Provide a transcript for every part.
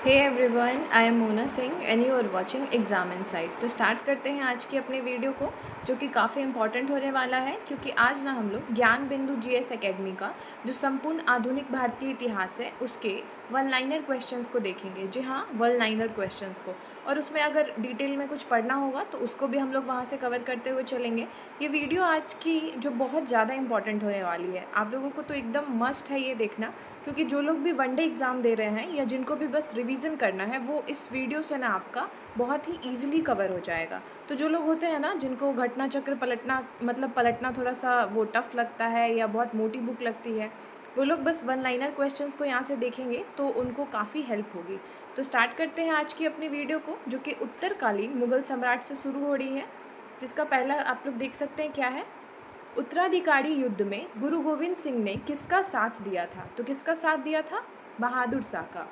Hey everyone, I am Mona Singh and you are watching exam insight. तो start करते हैं आज की अपने वीडियो को, जो कि काफ़ी इंपॉर्टेंट होने वाला है, क्योंकि आज ना हम लोग ज्ञान बिंदु जीएस एकेडमी का जो संपूर्ण आधुनिक भारतीय इतिहास है उसके वन लाइनर क्वेश्चंस को देखेंगे। जी हाँ, वन लाइनर क्वेश्चंस को, और उसमें अगर डिटेल में कुछ पढ़ना होगा तो उसको भी हम लोग वहाँ से कवर करते हुए चलेंगे। ये वीडियो आज की जो बहुत ज़्यादा इंपॉर्टेंट होने वाली है, आप लोगों को तो एकदम मस्ट है ये देखना, क्योंकि जो लोग भी वनडे एग्ज़ाम दे रहे हैं या जिनको भी बस रिवीजन करना है, वो इस वीडियो से ना आपका बहुत ही ईजिली कवर हो जाएगा। तो जो लोग होते हैं ना जिनको घटना चक्र पलटना थोड़ा सा वो टफ लगता है या बहुत मोटी बुक लगती है, वो लोग बस वन लाइनर क्वेश्चंस को यहाँ से देखेंगे तो उनको काफ़ी हेल्प होगी। तो स्टार्ट करते हैं आज की अपनी वीडियो को, जो कि उत्तरकालीन मुगल सम्राट से शुरू हो रही है, जिसका पहला आप लोग देख सकते हैं क्या है। उत्तराधिकारी युद्ध में गुरु गोविंद सिंह ने किसका साथ दिया था? तो किसका साथ दिया था? बहादुर शाह का।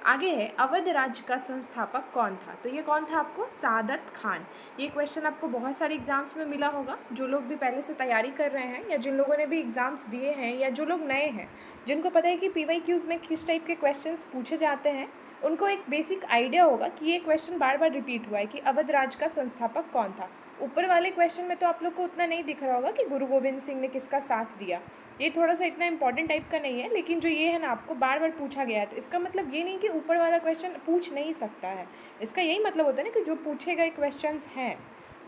आगे है, अवध राज्य का संस्थापक कौन था? तो ये कौन था आपको? सादत खान। ये क्वेश्चन आपको बहुत सारे एग्जाम्स में मिला होगा। जो लोग भी पहले से तैयारी कर रहे हैं या जिन लोगों ने भी एग्ज़ाम्स दिए हैं या जो लोग नए हैं, जिनको पता है कि PYQs में किस टाइप के क्वेश्चंस पूछे जाते हैं, उनको एक बेसिक आइडिया होगा कि ये क्वेश्चन बार बार रिपीट हुआ है कि अवध राज्य का संस्थापक कौन था। ऊपर वाले क्वेश्चन में तो आप लोग को उतना नहीं दिख रहा होगा कि गुरु गोविंद सिंह ने किसका साथ दिया, ये थोड़ा सा इतना इंपॉर्टेंट टाइप का नहीं है, लेकिन जो ये है ना आपको बार बार पूछा गया है, तो इसका मतलब ये नहीं कि ऊपर वाला क्वेश्चन पूछ नहीं सकता है। इसका यही मतलब होता है ना कि जो पूछे गए क्वेश्चंस हैं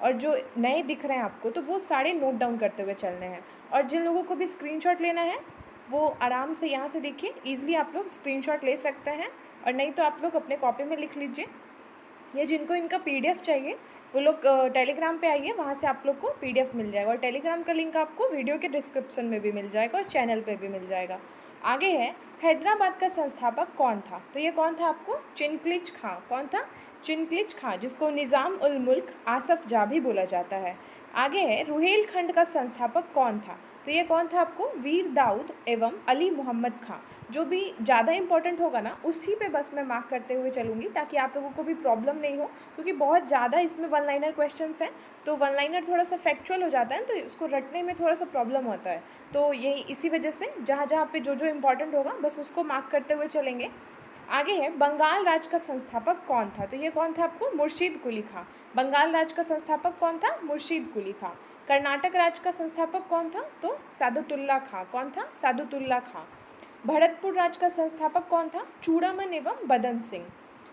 और जो नए दिख रहे हैं आपको, तो वो सारे नोट डाउन करते हुए चलने हैं। और जिन लोगों को भी स्क्रीनशॉट लेना है वो आराम से यहाँ से देखिए, ईजिली आप लोग स्क्रीनशॉट ले सकते हैं, और नहीं तो आप लोग अपने कॉपी में लिख लीजिए। या जिनको इनका PDF चाहिए वो लोग टेलीग्राम पे आइए, वहाँ से आप लोग को PDF मिल जाएगा, और टेलीग्राम का लिंक आपको वीडियो के डिस्क्रिप्शन में भी मिल जाएगा और चैनल पे भी मिल जाएगा। आगे है, हैदराबाद का संस्थापक कौन था? तो ये कौन था आपको? चिनक्लिज खां। कौन था? चिनक्लिज खां, जिसको निज़ाम उल मुल्क आसफ जाह भी बोला जाता है। आगे है, रुहेलखंड का संस्थापक कौन था? तो ये कौन था आपको? वीर दाऊद एवं अली मोहम्मद खां। जो भी ज़्यादा इंपॉर्टेंट होगा ना उसी पे बस मैं मार्क करते हुए चलूँगी, ताकि आप लोगों को भी प्रॉब्लम नहीं हो, क्योंकि बहुत ज़्यादा इसमें वन लाइनर क्वेश्चंस हैं, तो वन लाइनर थोड़ा सा फैक्चुअल हो जाता है, तो उसको रटने में थोड़ा सा प्रॉब्लम होता है। तो यही इसी वजह से जहाँ जहाँ पे जो जो इम्पोर्टेंट होगा बस उसको मार्क करते हुए चलेंगे। आगे है, बंगाल राज्य का संस्थापक कौन था? तो ये कौन था आपको? मुर्शीद कुली खां। बंगाल राज्य का संस्थापक कौन था? मुर्शीद कुली खां। कर्नाटक राज्य का संस्थापक कौन था? तो सादुतुल्ला खां। कौन था? सादुतुल्ला खां। भरतपुर राज्य का संस्थापक कौन था? चूड़ामन एवं बदन सिंह।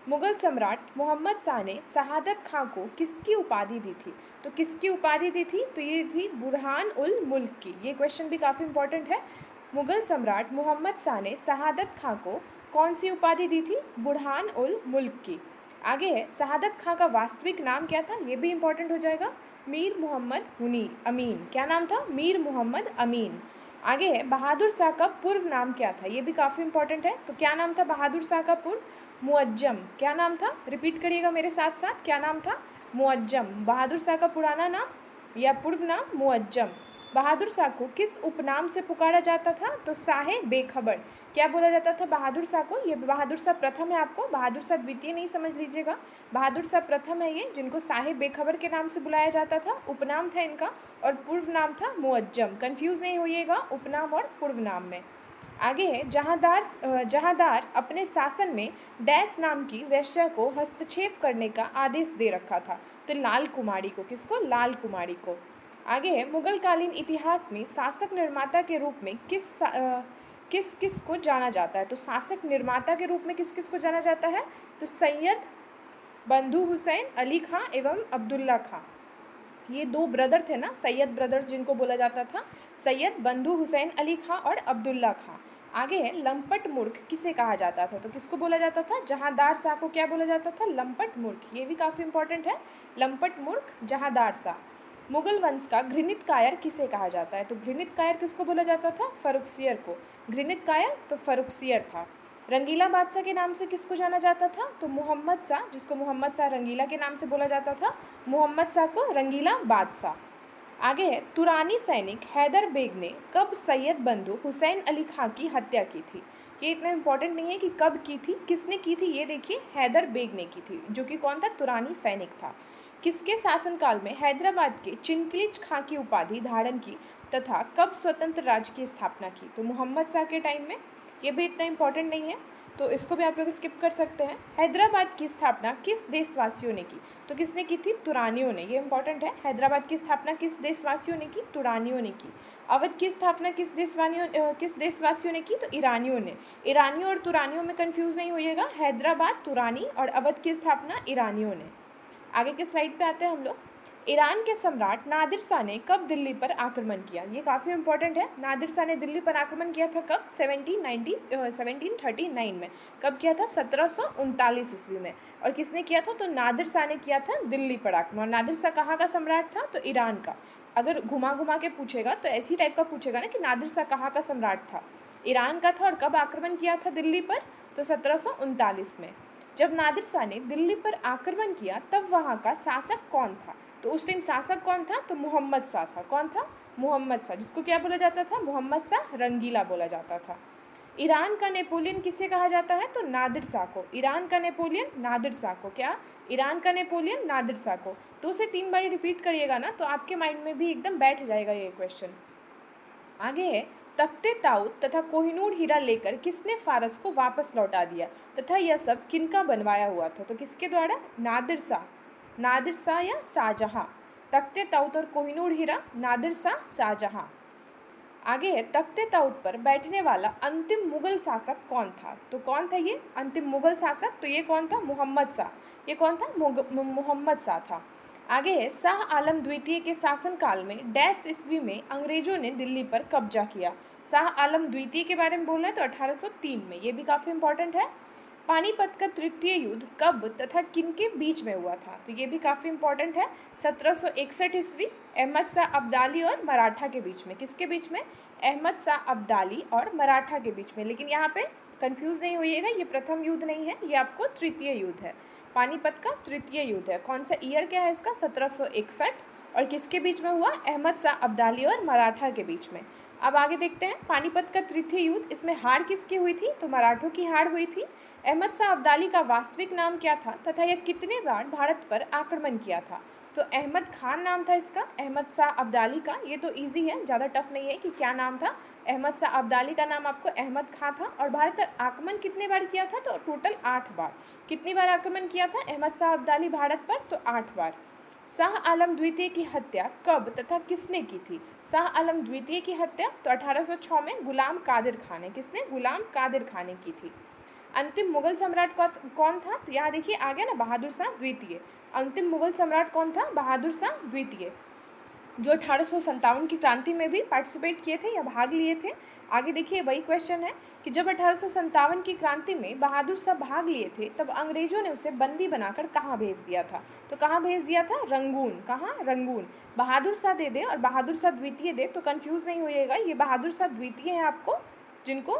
मुगल सम्राट मोहम्मद शाह ने शहादत खां को किसकी उपाधि दी थी? तो किसकी उपाधि दी थी? तो ये थी बुरहान उल मुल्क की। ये क्वेश्चन भी काफ़ी इंपॉर्टेंट है। मुगल सम्राट मोहम्मद शाह ने शहादत खां को कौन सी उपाधि दी थी? बुरहान उल मुल्क की। आगे है, शहादत खां का वास्तविक नाम क्या था? ये भी इंपॉर्टेंट हो जाएगा। मीर मोहम्मद हुनी अमीन। क्या नाम था? मीर मोहम्मद अमीन। आगे है, बहादुर शाह का पूर्व नाम क्या था? ये भी काफ़ी इंपॉर्टेंट है। तो क्या नाम था बहादुर शाह का पूर्व? मुअज्जम। क्या नाम था? रिपीट करिएगा मेरे साथ साथ, क्या नाम था? मुअज्जम। बहादुर शाह का पुराना नाम या पूर्व नाम मुअज्जम। बहादुर शाह को किस उपनाम से पुकारा जाता था? तो शाहे बेखबर। क्या बोला जाता था बहादुर शाह को? ये बहादुर शाह प्रथम है, आपको बहादुर शाह द्वितीय नहीं समझ लीजिएगा, बहादुर शाह प्रथम है ये, जिनको शाहे बेखबर के नाम से बुलाया जाता था। उपनाम था इनका, और पूर्व नाम था मुअज्जम। कंफ्यूज नहीं होइएगा उपनाम और पूर्व नाम में। आगे है, जहांदार अपने शासन में डैश नाम की वेश्या को हस्तक्षेप करने का आदेश दे रखा था? तो लाल कुमारी को। किसको? लाल कुमारी को। आगे है, मुगल कालीन इतिहास में शासक निर्माता के रूप में किस किस को जाना जाता है? तो शासक निर्माता के रूप में किस किस को जाना जाता है? तो सैयद बंधु हुसैन अली खां एवं अब्दुल्ला खां। ये दो ब्रदर थे ना, सैयद ब्रदर जिनको बोला जाता था, सैयद बंधु हुसैन अली खां और अब्दुल्ला खां। आगे है, लंपट मूर्ख किसे कहा जाता था? तो किसको बोला जाता था? जहांदार शाह को क्या बोला जाता था? लंपट मूर्ख। ये भी काफ़ी इंपॉर्टेंट है, लंपट मूर्ख जहांदार शाह। मुगल वंश का घृणित कायर किसे कहा जाता है? तो घृणित कायर किसको बोला जाता था? फर्रुखसियर को। घृणित कायर तो फर्रुखसियर था। रंगीला बादशाह के नाम से किसको जाना जाता था? तो मोहम्मद शाह, जिसको मोहम्मद शाह रंगीला के नाम से बोला जाता था, मोहम्मद शाह को रंगीला बादशाह। आगे है, तुरानी सैनिक हैदर बेग ने कब सैयद बंधु हुसैन अली खां की हत्या की थी? ये इतना इंपॉर्टेंट नहीं है कि कब की थी, किसने की थी, ये देखिए हैदर बेग ने की थी, जो कि कौन था? तुरानी सैनिक था। किसके शासनकाल में हैदराबाद के चिनक्लिज खां की उपाधि धारण की तथा कब स्वतंत्र राज्य की स्थापना की? तो मोहम्मद शाह के टाइम में। ये भी इतना इंपॉर्टेंट नहीं है। तो इसको भी आप लोग स्किप कर सकते हैं। हैदराबाद की स्थापना किस देशवासियों ने की? तो किसने की थी? तुरानियों ने। ये इंपॉर्टेंट है। हैदराबाद की स्थापना किस देशवासियों ने की? तुरानियों ने की। अवध की स्थापना किस देशवासियों ने की? तो ईरानियों ने। ईरानियों और तुरानियों में कंफ्यूज नहीं होइएगा। हैदराबाद तुरानी और अवध की स्थापना ईरानियों ने। आगे के स्लाइड पे आते हैं हम लोग। ईरान के सम्राट नादिर शाह ने कब दिल्ली पर आक्रमण किया? ये काफ़ी इंपॉर्टेंट है। नादिर शाह ने दिल्ली पर आक्रमण किया था कब? 1739 में। कब किया था? 1739 ईस्वी में। और किसने किया था? तो नादिर शाह ने किया था दिल्ली पर आक्रमण। और नादिर शाह कहाँ का सम्राट था? तो ईरान का। अगर घुमा घुमा के पूछेगा तो ऐसी टाइप का पूछेगा ना कि नादिर शाह कहाँ का सम्राट था? ईरान का था। और कब आक्रमण किया था दिल्ली पर? तो 1739 में। जब नादिर शाह ने दिल्ली पर आक्रमण किया तब वहाँ का शासक कौन था? तो उस टाइम शासक कौन था? तो मोहम्मद शाह था। कौन था? मोहम्मद शाह, जिसको क्या बोला जाता था? मोहम्मद शाह रंगीला बोला जाता था। ईरान का नेपोलियन किसे कहा जाता है? तो नादिर शाह को। ईरान का नेपोलियन नादिर शाह को। क्या? ईरान का नेपोलियन नादिर शाह को। 2 से 3 बार रिपीट करिएगा ना तो आपके माइंड में भी एकदम बैठ जाएगा ये क्वेश्चन। आगे है, तख्ते ताऊत तथा कोहिनूर हीरा लेकर किसने फारस को वापस लौटा दिया तथा यह सब किनका बनवाया हुआ था? तो किसके द्वारा? नादिर शाह या शाहजहां। तख्ते ताऊत और कोहिनूर हीरा, नादिर शाह, शाहजहां। आगे है, तख्ते ताऊत पर बैठने वाला अंतिम मुगल शासक कौन था? तो कौन था ये अंतिम मुगल शासक? तो ये कौन था? मोहम्मद शाह। ये कौन था? मोहम्मद शाह था। आगे है, शाह आलम द्वितीय के शासनकाल में डैश ईस्वी में अंग्रेजों ने दिल्ली पर कब्जा किया। शाह आलम द्वितीय के बारे में बोलना है तो 1803 में। ये भी काफ़ी इंपॉर्टेंट है। पानीपत का तृतीय युद्ध कब तथा किनके बीच में हुआ था? तो ये भी काफ़ी इंपॉर्टेंट है। 1761 ईस्वी, अहमद शाह अब्दाली और मराठा के बीच में। किसके बीच में? अहमद शाह अब्दाली और मराठा के बीच में। लेकिन यहाँ पे कंफ्यूज नहीं होइएगा, ये प्रथम युद्ध नहीं है, ये आपको तृतीय युद्ध है। पानीपत का तृतीय युद्ध है। कौन सा ईयर क्या है इसका? 1761। और किसके बीच में हुआ? अहमद शाह अब्दाली और मराठा के बीच में। अब आगे देखते हैं, पानीपत का तृतीय युद्ध, इसमें हार किसकी हुई थी? तो मराठों की हार हुई थी। अहमद शाह अब्दाली का वास्तविक नाम क्या था तथा यह कितने बार भारत पर आक्रमण किया था? तो अहमद खान नाम था इसका, अहमद शाह अब्दाली का। ये तो इजी है, ज़्यादा टफ नहीं है कि क्या नाम था। अहमद शाह अब्दाली का नाम आपको अहमद खान था। और भारत पर आक्रमण कितने बार किया था? तो टोटल 8 बार। कितनी बार आक्रमण किया था अहमद शाह अब्दाली भारत पर? तो 8 बार। शाह आलम द्वितीय की हत्या कब तथा किसने की थी? शाह आलम द्वितीय की हत्या तो 1806 में गुलाम कादिर खान ने। किसने? गुलाम कादिर खान ने की थी। अंतिम मुगल सम्राट कौन था? तो यहाँ देखिए आ गया ना, बहादुर शाह द्वितीय। अंतिम मुगल सम्राट कौन था? बहादुर शाह द्वितीय, जो 1857 की क्रांति में भी पार्टिसिपेट किए थे या भाग लिए थे। आगे देखिए वही क्वेश्चन है कि जब 1857 की क्रांति में बहादुर शाह भाग लिए थे तब अंग्रेजों ने उसे बंदी बनाकर कहाँ भेज दिया था? तो कहाँ भेज दिया था? रंगून। कहाँ? रंगून। बहादुर शाह दे दे और बहादुर शाह द्वितीय दे तो कंफ्यूज नहीं होइएगा। ये बहादुर शाह द्वितीय है आपको, जिनको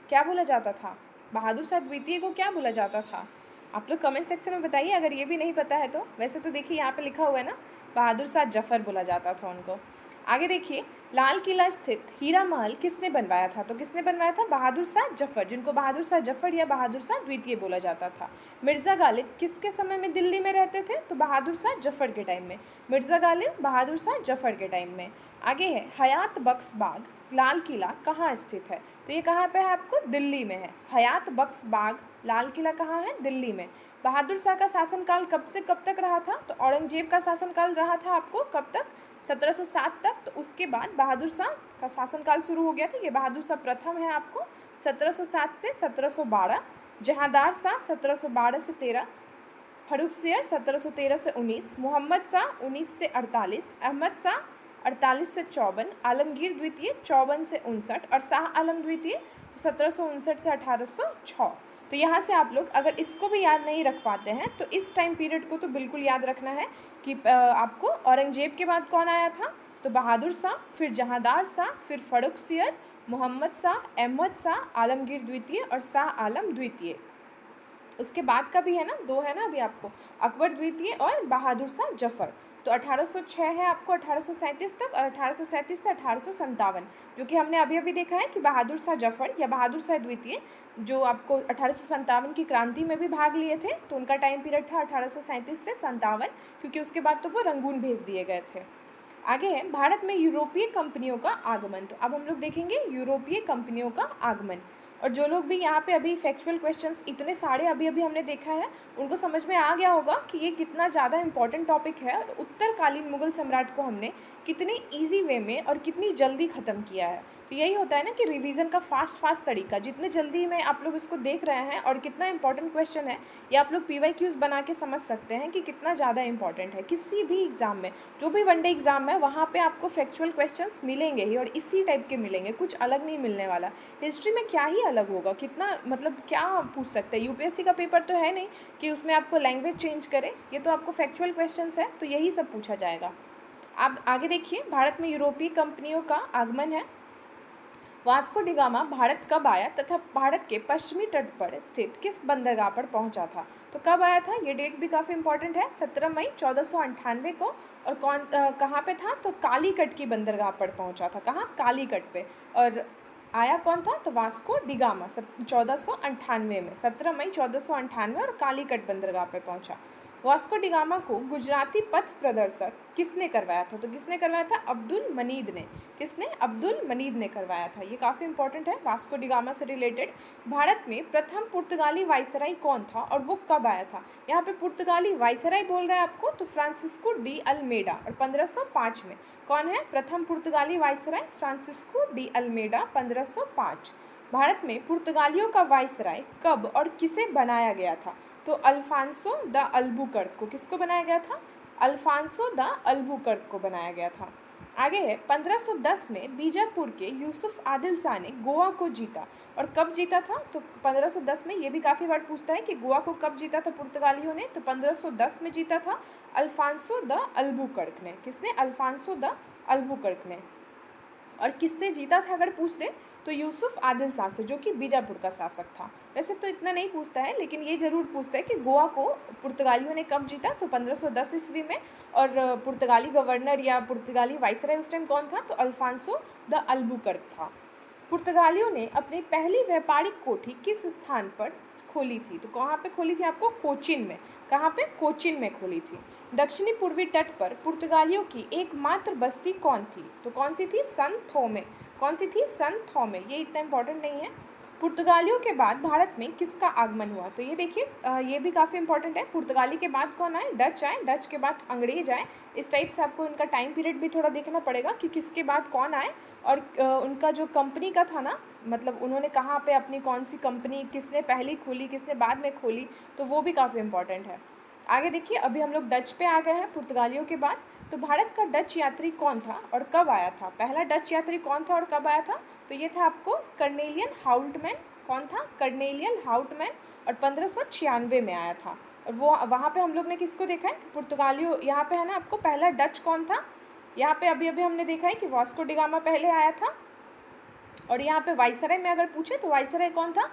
क्या बोला जाता था? बहादुर शाह द्वितीय को क्या बोला जाता था? आप लोग कमेंट सेक्शन में बताइए अगर ये भी नहीं पता है तो। वैसे तो देखिए यहाँ पे लिखा हुआ है ना, बहादुर शाह जफर बोला जाता था उनको। आगे देखिए, लाल किला स्थित हीरा महल किसने बनवाया था? तो किसने बनवाया था? बहादुर शाह जफर, जिनको बहादुर शाह जफर या बहादुर शाह द्वितीय बोला जाता था। मिर्ज़ा गालिब किसके समय में दिल्ली में रहते थे? तो बहादुर शाह जफर के टाइम में। मिर्ज़ा गालिब बहादुर शाह जफर के टाइम में। आगे है, हयात बख्श बाग लाल किला कहाँ स्थित है? तो ये कहाँ पे है आपको? दिल्ली में है। हयात बख्श बाग लाल किला कहाँ है? दिल्ली में। बहादुर शाह का शासनकाल कब से कब तक रहा था? तो औरंगजेब का शासनकाल रहा था आपको कब तक? 1707 तक। तो उसके बाद बहादुर शाह का शासनकाल शुरू हो गया था। ये बहादुर शाह प्रथम है आपको 1707 से 1712। जहांदार शाह 1712 से 13, फर्रुखसियर 1713 से 19, मोहम्मद शाह 19 से 48, अहमद शाह 48 से 54, आलमगीर द्वितीय 54 से 59 और शाह आलम द्वितीय 1759 से 1806। तो यहाँ से आप लोग अगर इसको भी याद नहीं रख पाते हैं तो इस टाइम पीरियड को तो बिल्कुल याद रखना है कि आपको औरंगजेब के बाद कौन आया था? तो बहादुर शाह, फिर जहांदार शाह, फिर फर्रुखसियर, मोहम्मद शाह, अहमद शाह, आलमगीर द्वितीय और शाह आलम द्वितीय। उसके बाद का भी है ना, 2 है ना अभी आपको, अकबर द्वितीय और बहादुर शाह जफर। तो 1806 है आपको 1837 तक और 1837 से 1857, जो कि हमने अभी अभी देखा है कि बहादुर शाह जफर या बहादुर शाह द्वितीय जो आपको 1857 की क्रांति में भी भाग लिए थे, तो उनका टाइम पीरियड था 1837 से 57, क्योंकि उसके बाद तो वो रंगून भेज दिए गए थे। आगे है, भारत में यूरोपीय कंपनियों का आगमन। तो अब हम लोग देखेंगे यूरोपीय कंपनियों का आगमन। और जो लोग भी यहाँ पे अभी फैक्चुअल क्वेश्चंस इतने सारे अभी अभी हमने देखा है, उनको समझ में आ गया होगा कि ये कितना ज़्यादा इंपॉर्टेंट टॉपिक है और उत्तरकालीन मुगल सम्राट को हमने कितने ईजी वे में और कितनी जल्दी ख़त्म किया है। तो यही होता है ना कि रिवीजन का फास्ट तरीका, जितने जल्दी में आप लोग इसको देख रहे हैं और कितना इंपॉर्टेंट क्वेश्चन है, ये आप लोग PYQs बना के समझ सकते हैं कि कितना ज़्यादा इंपॉर्टेंट है। किसी भी एग्ज़ाम में, जो भी वनडे एग्ज़ाम है, वहाँ पे आपको फैक्चुअल क्वेश्चंस मिलेंगे ही और इसी टाइप के मिलेंगे, कुछ अलग नहीं मिलने वाला। हिस्ट्री में क्या ही अलग होगा, कितना मतलब क्या पूछ सकते हैं। UPSC का पेपर तो है नहीं कि उसमें आपको लैंग्वेज चेंज करे, ये तो आपको फैक्चुअल क्वेश्चंस है, तो यही सब पूछा जाएगा। आप आगे देखिए, भारत में यूरोपीय कंपनियों का आगमन है। वास्को डी गामा भारत कब आया तथा भारत के पश्चिमी तट पर स्थित किस बंदरगाह पर पहुंचा था? तो कब आया था, ये डेट भी काफ़ी इंपॉर्टेंट है, 17 मई 1498 को। और कहाँ पे था, तो कालीकट की बंदरगाह पर पहुंचा था। कहाँ, कालीकट पे। और आया कौन था, तो वास्को डी गामा 1498 में, 17 मई 1498, और कालीकट बंदरगाह पर पहुंचा। वास्को डी गामा को गुजराती पथ प्रदर्शक किसने करवाया था? तो किसने करवाया था, अब्दुल मनीद ने। किसने, अब्दुल मनीद ने करवाया था। ये काफ़ी इंपॉर्टेंट है वास्को डी गामा से रिलेटेड। भारत में प्रथम पुर्तगाली वाइसराय कौन था और वो कब आया था? यहाँ पे पुर्तगाली वाइसराय बोल रहा है आपको, तो फ्रांसिस्को डी अल्मेडा, और 1505 में। कौन है प्रथम पुर्तगाली viceroy? Francisco de Almeida, 1505। Bharat में पुर्तगालियों का वाइसराय कब और किसे बनाया गया था? तो अल्फांसो द अल्बुकर्क को। किसको बनाया गया था? अल्फांसो द अल्बुकर्क को बनाया गया था। आगे है, 1510 में बीजापुर के यूसुफ आदिल शाह ने गोवा को जीता। और कब जीता था? तो 1510 में। ये भी काफ़ी बार पूछता है कि गोवा को कब जीता था पुर्तगालियों ने, तो 1510 में जीता था अल्फांसो द अल्बुकर्क ने। किसने? अल्फांसो द अल्बुकर्क ने। और किससे जीता था अगर पूछ दे, तो यूसुफ आदिल शाह से, जो कि बीजापुर का शासक था। वैसे तो इतना नहीं पूछता है, लेकिन ये जरूर पूछता है कि गोवा को पुर्तगालियों ने कब जीता, तो 1510 ईस्वी में। और पुर्तगाली गवर्नर या पुर्तगाली वाइसराय उस टाइम कौन था, तो अल्फांसो द अल्बुकर्क था। पुर्तगालियों ने अपनी पहली व्यापारिक कोठी किस स्थान पर खोली थी? तो कहाँ पे खोली थी आपको? कोचिन में। कहाँ पे? कोचिन में खोली थी। दक्षिणी पूर्वी तट पर पुर्तगालियों की एकमात्र बस्ती कौन थी? तो कौन सी थी? सन थोमे। कौन सी थी? सन थोमे। ये इतना इंपॉर्टेंट नहीं है। पुर्तगालियों के बाद भारत में किसका आगमन हुआ? तो ये देखिए, ये भी काफ़ी इंपॉर्टेंट है। पुर्तगाली के बाद कौन आए? डच आए। डच के बाद अंग्रेज आए। इस टाइप से आपको इनका टाइम पीरियड भी थोड़ा देखना पड़ेगा कि किसके बाद कौन आए, और उनका जो कंपनी का था ना, मतलब उन्होंने कहाँ पे अपनी कौन सी कंपनी, किसने पहली खोली, किसने बाद में खोली, तो वो भी काफ़ी इंपॉर्टेंट है। आगे देखिए, अभी हम लोग डच पे आ गए हैं पुर्तगालियों के बाद। तो भारत का डच यात्री कौन था और कब आया था? पहला डच यात्री कौन था और कब आया था? तो ये था आपको कर्नेलियन हाउल्टमैन। कौन था? कर्नेलियन हाउल्टमैन। और 1596 में आया था। और वो वहाँ पे हम लोग ने किसको देखा है? पुर्तगालियों। यहाँ पे है ना आपको, पहला डच कौन था? यहाँ पे अभी अभी हमने देखा है कि वास्को डी गामा पहले आया था। और यहाँ पे वाइसराय में अगर पूछे तो वाइसराय कौन था?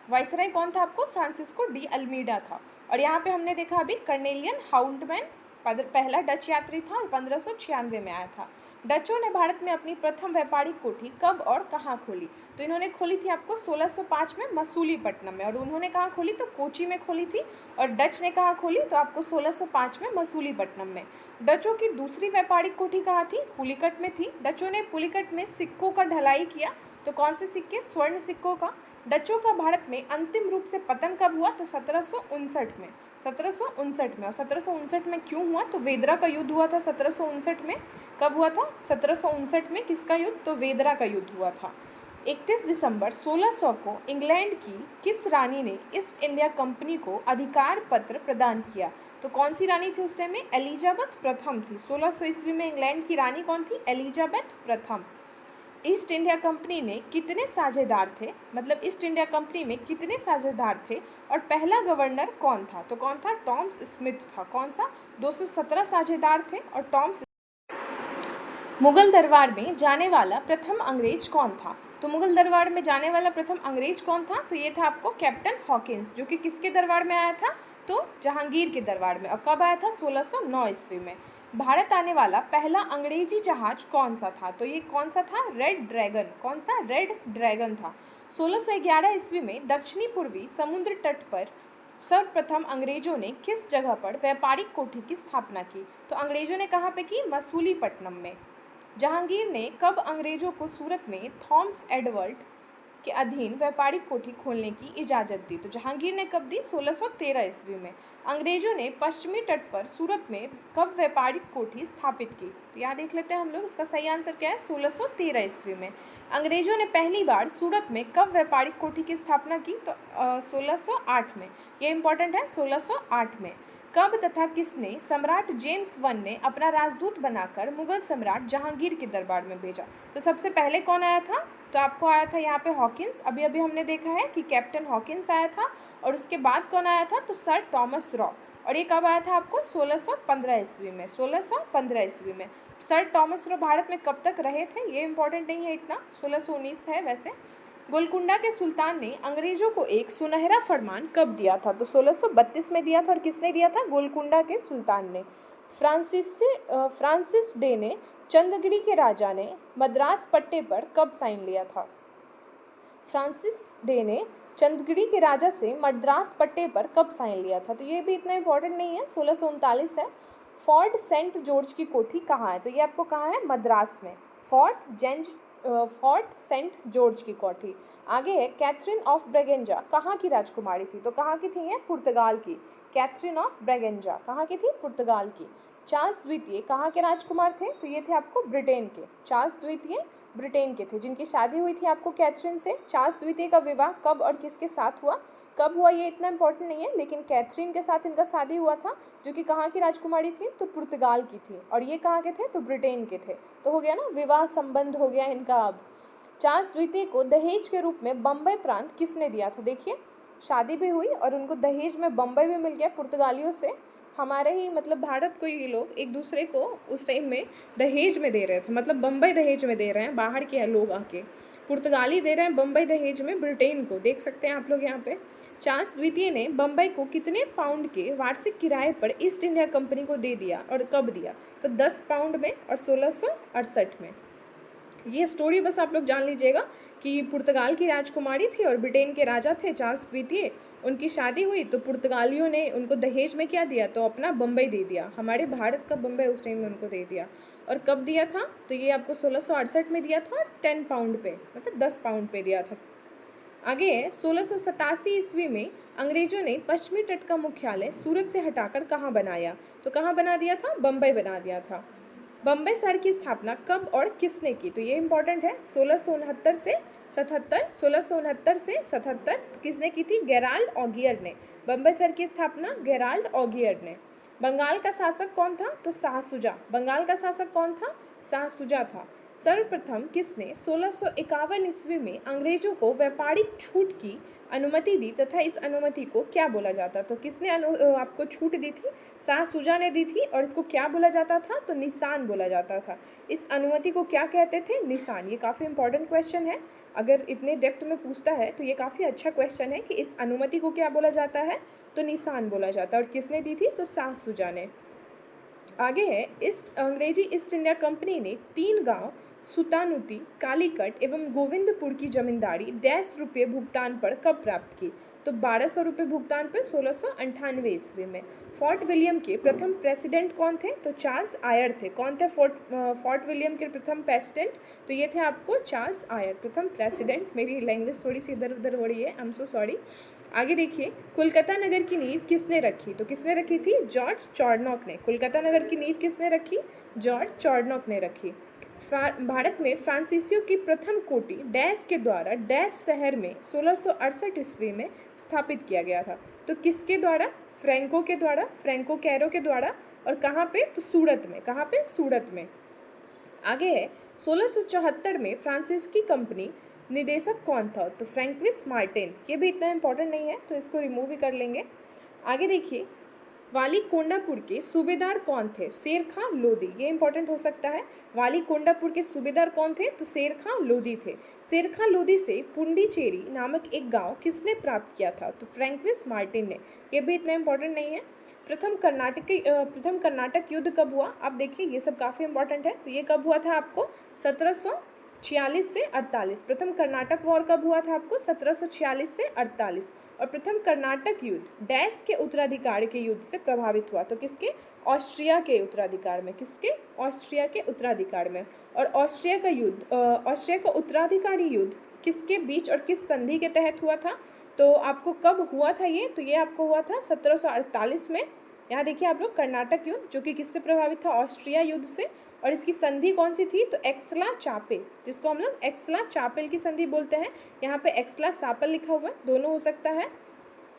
वाइसराय कौन था आपको? फ्रांसिस्को डी अल्मीडा था। और यहाँ पे हमने देखा अभी कर्नेलियन हाउल्टमैन पहला डच यात्री था और 1596 में आया था। डचों ने भारत में अपनी प्रथम व्यापारिक कोठी कब और कहाँ खोली? तो इन्होंने खोली थी आपको 1605 में मसूलीपट्टनम में। और उन्होंने कहाँ खोली? तो कोची में खोली थी। और डच ने कहाँ खोली? तो आपको 1605 में मसूलीपट्टनम में। डचों की दूसरी व्यापारिक कोठी कहाँ थी? पुलिकट में थी। डचों ने पुलिकट में सिक्कों का ढलाई किया। तो कौन से सिक्के? स्वर्ण सिक्कों का। डचों का भारत में अंतिम रूप से पतन कब हुआ? तो 1759 में। 1759 में। और 1759 में क्यों हुआ? तो वेदरा का युद्ध हुआ था 1759 में। कब हुआ था? 1759 में। किसका युद्ध? तो वेदरा का युद्ध हुआ था। 31 दिसंबर 1600 को इंग्लैंड की किस रानी ने ईस्ट इंडिया कंपनी को अधिकार पत्र प्रदान किया? तो कौन सी रानी थी उस टाइम में? एलिजाबेथ प्रथम थी। 1600 ईस्वी में इंग्लैंड की रानी कौन थी? एलिजाबेथ प्रथम। ईस्ट इंडिया कंपनी ने कितने साझेदार थे? मतलब ईस्ट इंडिया कंपनी में कितने साझेदार थे और पहला गवर्नर कौन था? तो कौन था? टॉमस स्मिथ था। कौन सा? 217 साझेदार थे और टॉमस। मुगल दरबार में जाने वाला प्रथम अंग्रेज कौन था? तो मुगल दरबार में जाने वाला प्रथम अंग्रेज कौन था? तो ये था आपको कैप्टन हॉकिंस, जो कि किसके दरबार में आया था? तो जहांगीर के दरबार में। और कब आया था? 1609 ईस्वी में। भारत आने वाला पहला अंग्रेजी जहाज कौन सा था? तो ये कौन सा था? Red dragon. कौन सा? रेड ड्रैगन था। 1611 ईस्वी में दक्षिणी पूर्वी समुद्र तट पर सर्वप्रथम अंग्रेजों ने किस जगह पर व्यापारिक कोठी की स्थापना की? तो अंग्रेजों ने कहाँ पे की? मसूलीपट्टनम में। जहांगीर ने कब अंग्रेजों को सूरत में थॉमस एडवर्ड के अधीन व्यापारिक कोठी खोलने की इजाज़त दी। तो जहांगीर ने कब दी? 1613 ईस्वी में। अंग्रेजों ने पश्चिमी तट पर सूरत में कब व्यापारिक कोठी स्थापित की? तो यहाँ देख लेते हैं हम लोग, इसका सही आंसर क्या है? 1613 ईस्वी में। अंग्रेजों ने पहली बार सूरत में कब व्यापारिक कोठी की स्थापना की? तो 1608 में। ये इंपॉर्टेंट है, 1608 में। कब तथा किसने सम्राट जेम्स वन ने अपना राजदूत बनाकर मुगल सम्राट जहांगीर के दरबार में भेजा? तो सबसे पहले कौन आया था? तो आपको आया था यहाँ पे हॉकिंस। अभी अभी हमने देखा है कि कैप्टन हॉकिंस आया था। और उसके बाद कौन आया था? तो सर टॉमस रॉ। और ये कब आया था आपको? 1615 ईस्वी में। 1615 ईस्वी में। सर टॉमस रॉ भारत में कब तक रहे थे? ये इंपॉर्टेंट नहीं है इतना, 1619 है वैसे। गोलकुंडा के सुल्तान ने अंग्रेजों को एक सुनहरा फरमान कब दिया था? तो 1632 में दिया था। और किसने दिया था? गोलकुंडा के सुल्तान ने। फ्रांसिस डे ने चंदगढ़ी के राजा ने मद्रास पट्टे पर कब साइन लिया था? फ्रांसिस डे ने चंदगढ़ी के राजा से मद्रास पट्टे पर कब साइन लिया था? तो ये भी इतना इंपॉर्टेंट नहीं है, 1639 है। फोर्ट सेंट जॉर्ज की कोठी कहाँ है? तो ये आपको कहाँ है? मद्रास में। फोर्ट सेंट जॉर्ज की कोठी। आगे है कैथरीन ऑफ ब्रेगेंजा कहाँ की राजकुमारी थी? तो कहाँ की थी? ये पुर्तगाल की। कैथरीन ऑफ ब्रेगेंजा कहाँ की थी? पुर्तगाल की। चार्ल्स द्वितीय कहाँ के राजकुमार थे? तो ये थे आपको ब्रिटेन के। चार्ल्स द्वितीय ब्रिटेन के थे, जिनकी शादी हुई थी आपको कैथरीन से। चार्ल्स द्वितीय का विवाह कब और किसके साथ हुआ? कब हुआ ये इतना इंपॉर्टेंट नहीं है, लेकिन कैथरीन के साथ इनका शादी हुआ था, जो कि कहाँ की राजकुमारी थी? तो पुर्तगाल की थी। और ये कहाँ के थे? तो ब्रिटेन के थे। तो हो गया ना, विवाह संबंध हो गया इनका। अब चार्ल्स द्वितीय को दहेज के रूप में बम्बई प्रांत किसने दिया था? देखिए, शादी भी हुई और उनको दहेज में बम्बई भी मिल गया पुर्तगालियों से। हमारे ही मतलब भारत को ये लोग एक दूसरे को उस टाइम में दहेज में दे रहे थे, मतलब बम्बई दहेज में दे रहे हैं, बाहर के लोग आके। पुर्तगाली दे रहे हैं बम्बई दहेज में ब्रिटेन को, देख सकते हैं आप लोग यहाँ पे। चार्ल्स द्वितीय ने बम्बई को कितने पाउंड के वार्षिक किराए पर ईस्ट इंडिया कंपनी को दे दिया और कब दिया? तो 10 पाउंड में और 1668 में। ये स्टोरी बस आप लोग जान लीजिएगा कि पुर्तगाल की राजकुमारी थी और ब्रिटेन के राजा थे चार्ल्स द्वितीय। उनकी शादी हुई तो पुर्तगालियों ने उनको दहेज में क्या दिया? तो अपना बम्बई दे दिया, हमारे भारत का बम्बई उस टाइम में उनको दे दिया। और कब दिया था? तो ये आपको 1668 में दिया था और 10 पाउंड पे, मतलब 10 पाउंड पे दिया था। आगे है 1687 ईस्वी में अंग्रेजों ने पश्चिमी तट का मुख्यालय सूरत से हटाकर कहाँ बनाया? तो कहाँ बना दिया था? बम्बई बना दिया था। बम्बई शहर की स्थापना कब और किसने की? तो ये इंपॉर्टेंट है, 1669 से 77। 1669 से 77 तो किसने की थी? गेराल्ड ऑगियर ने। बम्बई शहर की स्थापना गेराल्ड ऑगियर ने। बंगाल का शासक कौन था? तो शाह शुजा। बंगाल का शासक कौन था? शाह शुजा था। सर्वप्रथम किसने 1651 ईस्वी में अंग्रेजों को व्यापारिक छूट की अनुमति दी तथा इस अनुमति को क्या बोला जाता? तो किसने आपको छूट दी थी? शाह शुजा ने दी थी। और इसको क्या बोला जाता था? तो निशान बोला जाता था। इस अनुमति को क्या कहते थे? निशान। ये काफ़ी इंपॉर्टेंट क्वेश्चन है, अगर इतने डेप्थ में पूछता है तो ये काफ़ी अच्छा क्वेश्चन है कि इस अनुमति को क्या बोला जाता है? तो निशान बोला जाता है। और किसने दी थी? तो शाह शुजा ने। आगे है अंग्रेजी ईस्ट इंडिया कंपनी ने 3 गांव सुतानुती, कालीकट एवं गोविंदपुर की जमींदारी डैश रुपये भुगतान पर कब प्राप्त की? तो 1200 रुपये भुगतान पर 1698 ईस्वी में। फोर्ट विलियम के प्रथम प्रेसिडेंट कौन थे? तो चार्ल्स आयर थे। कौन थे फोर्ट विलियम के प्रथम प्रेसिडेंट? तो ये थे आपको चार्ल्स आयर, प्रथम प्रेसिडेंट। मेरी लैंग्वेज थोड़ी सी इधर उधर हो रही है, आई एम सो सॉरी। आगे देखिए, कोलकाता नगर की नींव किसने रखी? तो किसने रखी थी? जॉर्ज चार्नॉक ने। कोलकाता नगर की नींव किसने रखी? जॉर्ज चार्नॉक ने रखी। भारत में फ्रांसीसियों की प्रथम कोठी डैश के द्वारा डैश शहर में 1668 ईस्वी में स्थापित किया गया था। तो किसके द्वारा? फ्रैंको के द्वारा, फ्रैंको कैरो के द्वारा। और कहाँ पे? तो सूरत में। कहाँ पे? सूरत में। आगे है 1674 में फ्रांसीसी कंपनी निदेशक कौन था? तो फ्रैंकलिस मार्टिन। ये भी इतना इंपॉर्टेंट नहीं है तो इसको रिमूव भी कर लेंगे। आगे देखिए, वाली कोंडापुर के सूबेदार कौन थे? शेर खां लोधी। ये इंपॉर्टेंट हो सकता है। वाली कोंडापुर के सूबेदार कौन थे? तो शेर खां लोधी थे। शेर खां लोधी से पुंडीचेरी नामक एक गांव किसने प्राप्त किया था? तो फ्रैंकलिस मार्टिन ने। ये भी इतना इंपॉर्टेंट नहीं है। प्रथम कर्नाटक युद्ध कब हुआ? आप देखिए, ये सब काफ़ी इंपॉर्टेंट है। तो ये कब हुआ था आपको? 1746 से 48। प्रथम कर्नाटक वॉर कब हुआ था आपको? 1746 से 48। और प्रथम कर्नाटक युद्ध डैश के उत्तराधिकार के युद्ध से प्रभावित हुआ? तो किसके? ऑस्ट्रिया के उत्तराधिकार में। किसके? ऑस्ट्रिया के उत्तराधिकार में। और ऑस्ट्रिया का उत्तराधिकारी युद्ध किसके बीच और किस संधि के तहत हुआ था? तो आपको कब हुआ था ये? तो ये आपको हुआ था 1748 में। यहाँ देखिए आप लोग, कर्नाटक युद्ध, जो कि किससे प्रभावित था? ऑस्ट्रिया युद्ध से। और इसकी संधि कौन सी थी? तो एक्सला चापेल, जिसको हम लोग एक्सला चापेल की संधि बोलते हैं। यहाँ पे एक्सला सापल लिखा हुआ है, दोनों हो सकता है।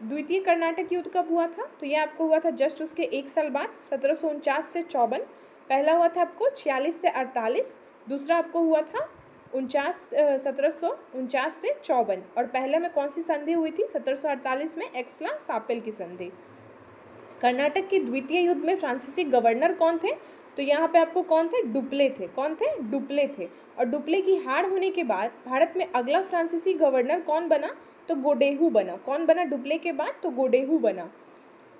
द्वितीय कर्नाटक युद्ध कब हुआ था? तो ये आपको हुआ था जस्ट उसके 1 साल बाद, 1749 से 54। पहला हुआ था आपको 46 से 48, दूसरा आपको हुआ था 1749 से 54। और पहले में कौन सी संधि हुई थी? 1748 में एक्सला सापेल की संधि। कर्नाटक के द्वितीय युद्ध में फ्रांसीसी गवर्नर कौन थे? तो यहाँ पे आपको कौन थे? डुप्ले थे। कौन थे? डुप्ले थे। और डुप्ले की हार होने के बाद भारत में अगला फ्रांसीसी गवर्नर कौन बना? तो गोडेहू बना। कौन बना डुप्ले के बाद? तो गोडेहू बना।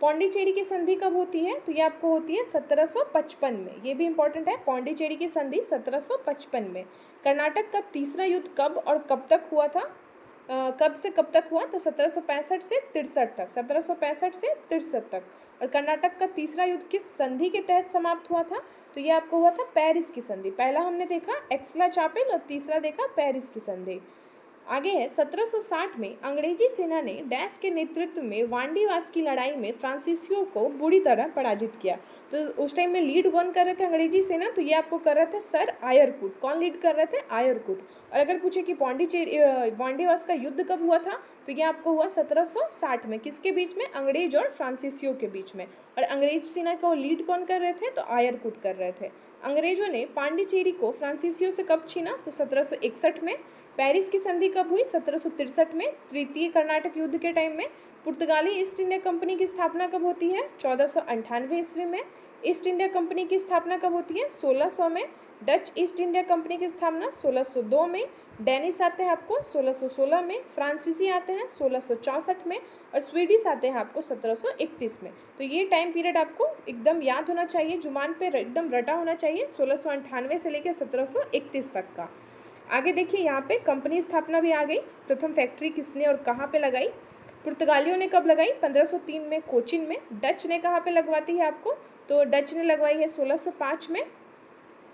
पौंडीचेरी की संधि कब होती है? तो ये आपको होती है 1755 में। ये भी इंपॉर्टेंट है, पौंडीचेरी की संधि 1755 में। कर्नाटक का तीसरा युद्ध कब और कब तक हुआ था? कब से कब तक हुआ? तो 1765 से 63 तक। 1765 से 63 तक। और कर्नाटक का तीसरा युद्ध किस संधि के तहत समाप्त हुआ था? तो ये आपको हुआ था पेरिस की संधि। पहला हमने देखा एक्सला चापेल और तीसरा देखा पेरिस की संधि। आगे है 1760 में अंग्रेजी सेना ने डैश के नेतृत्व में वांडीवास की लड़ाई में फ्रांसीसियों को बुरी तरह पराजित किया। तो उस टाइम में लीड कौन कर रहे थे अंग्रेजी सेना? तो ये आपको कर रहे थे सर आयरकुट। कौन लीड कर रहे थे? आयरकुट। और अगर पूछे कि पौंडीचेरी वांडीवास का युद्ध कब हुआ था? तो ये आपको हुआ 1760 में। किसके बीच में? अंग्रेज और फ्रांसीसियों के बीच में। और अंग्रेज सेना को लीड कौन कर रहे थे? तो आयरकुट कर रहे थे। अंग्रेजों ने पांडिचेरी को फ्रांसीसियों से कब छीना? तो 1761 में। पेरिस की संधि कब हुई? 1763 में, तृतीय कर्नाटक युद्ध के टाइम में। पुर्तगाली ईस्ट इंडिया कंपनी की स्थापना कब होती है? 1498 ईस्वी में। ईस्ट इंडिया कंपनी की स्थापना कब होती है? 1600 में। डच ईस्ट इंडिया कंपनी की स्थापना 1602 में। डेनिस आते हैं आपको 1616 में। फ्रांसीसी आते हैं 1664 में। और स्वीडिश आते हैं आपको 1731 में। तो ये टाइम पीरियड आपको एकदम याद होना चाहिए, जुबान पे एकदम रटा होना चाहिए, 1698 से लेकर 1731 तक का। आगे देखिए यहाँ पे कंपनी स्थापना भी आ गई। प्रथम फैक्ट्री किसने और कहाँ पे लगाई? पुर्तगालियों ने कब लगाई? 1503 में कोचिन में। डच ने कहाँ पे लगवाती है आपको? तो डच ने लगवाई है 1605 में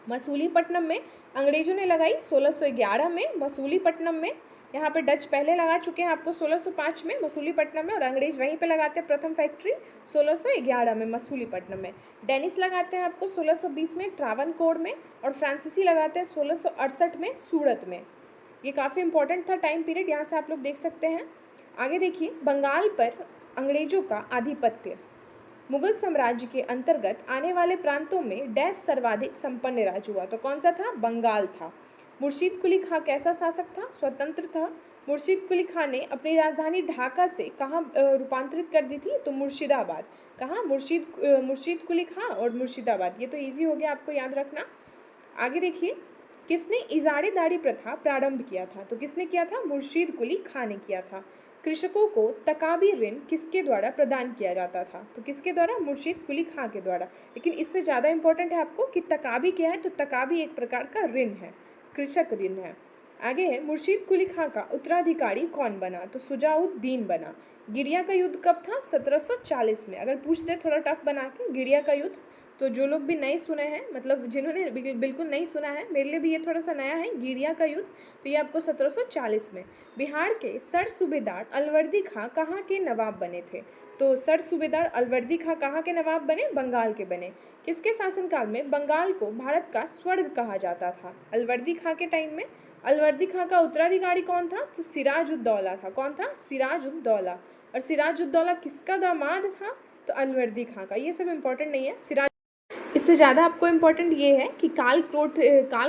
मसूलीपट्टनम में। अंग्रेजों ने लगाई 1611 में मसूलीपट्टनम में। यहाँ पे डच पहले लगा चुके हैं आपको 1605 में मसूलीपट्टनम में, और अंग्रेज वहीं पे लगाते हैं प्रथम फैक्ट्री 1611 में मसूलीपट्टनम में। डेनिस लगाते हैं आपको 1620 में ट्रावनकोर में। और फ्रांसीसी लगाते हैं 1668 में सूरत में। ये काफ़ी इंपॉर्टेंट था टाइम पीरियड, यहाँ से आप लोग देख सकते हैं। आगे देखिए, बंगाल पर अंग्रेजों का आधिपत्य। मुगल साम्राज्य के अंतर्गत आने वाले प्रांतों में डैश सर्वाधिक संपन्न राज्य हुआ। तो कौन सा था? बंगाल था। मुर्शीद कुली खां कैसा शासक था? स्वतंत्र था। मुर्शीद कुली खां ने अपनी राजधानी ढाका से कहाँ रूपांतरित कर दी थी? तो मुर्शिदाबाद। कहाँ? मुर्शीद कुली खां और मुर्शिदाबाद। ये तो इजी हो गया आपको याद रखना। आगे देखिए, किसने इजारेदारी प्रथा प्रारंभ किया था? तो किसने किया था? मुर्शीद कुली खां ने किया था। कृषकों को तकाबी ऋण किसके द्वारा प्रदान किया जाता था? तो किसके द्वारा? मुर्शीद कुली खां के द्वारा। लेकिन इससे ज़्यादा इंपॉर्टेंट है आपको कि तकाबी क्या है? तो तकाबी एक प्रकार का ऋण है, कृषक ऋण है। आगे है, मुर्शीद कुली खां का उत्तराधिकारी कौन बना? तो शुजाउद्दीन बना। गिरिया का युद्ध कब था? 1740 में। अगर पूछ दे थोड़ा टफ बना के गिरिया का युद्ध, तो जो लोग भी नहीं सुने हैं, मतलब जिन्होंने बिल्कुल नहीं सुना है, मेरे लिए भी ये थोड़ा सा नया है, गिरिया का युद्ध, तो ये आपको 1740 में। बिहार के सर सूबेदार अलवर्दी खां कहाँ के नवाब बने थे? तो सर सूबेदार अलवर्दी खां कहाँ के नवाब बने? बंगाल के बने। किसके शासनकाल में बंगाल को भारत का स्वर्ग कहा जाता था? अलवर्दी खां के टाइम में। अलवर्दी खां का उत्तराधिकारी कौन था? तो सिराजुद्दौला था। कौन था? सिराजुद्दौला। और सिराजुद्दौला किसका दामाद था? तो अलवर्दी खां का। ये सब इंपॉर्टेंट नहीं है। इससे ज़्यादा आपको इम्पोर्टेंट ये है कि काल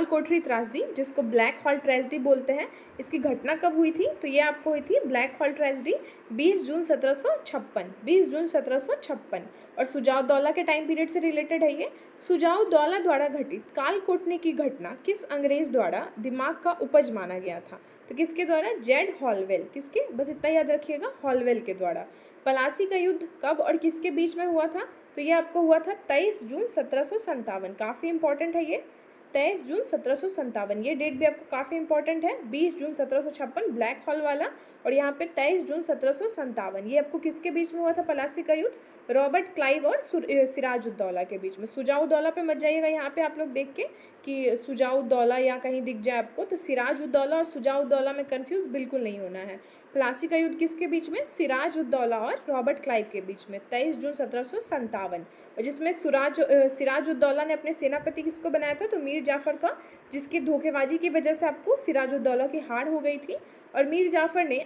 कोठरी त्रासदी, जिसको ब्लैक हॉल ट्रेजेडी बोलते हैं, इसकी घटना कब हुई थी? तो ये आपको हुई थी ब्लैक हॉल ट्रेजेडी 20 जून 1756। 20 जून 1756। और सुजाउद्दौला के टाइम पीरियड से रिलेटेड है ये। सुजाउद्दौला द्वारा घटित काल कोठरी की घटना किस अंग्रेज द्वारा दिमाग का उपज माना गया था? तो किसके द्वारा? Z Holwell. किसके? बस इतना याद रखिएगा, हॉलवेल के द्वारा। पलासी का युद्ध कब और किसके बीच में हुआ था? तो ये आपको हुआ था 23 जून 1757। काफ़ी इंपॉर्टेंट है ये। 23 जून 1757, ये डेट भी आपको काफ़ी इंपॉर्टेंट है। 20 जून 1756 ब्लैक हॉल वाला, और यहाँ पे 23 जून 1757, ये आपको किसके बीच में हुआ था प्लासी का युद्ध? रॉबर्ट क्लाइव और सिराजुद्दौला के बीच में। सुजाउद्दौला पे मत जाइएगा यहाँ पे आप लोग देख के कि सुजाउद्दौला या कहीं दिख जाए आपको, तो सिराजुद्दौला और सुजाउद्दौला में कंफ्यूज बिल्कुल नहीं होना है। प्लासी का युद्ध किसके बीच में? सिराजुद्दौला और रॉबर्ट क्लाइव के बीच में, 23 जून 1757, और जिसमें सिराजुद्दौला ने अपने सेनापति किसको बनाया था? तो मीर जाफ़र का, जिसकी धोखेबाजी की वजह से आपको सिराजुद्दौला की हार हो गई थी। और मीर जाफ़र ने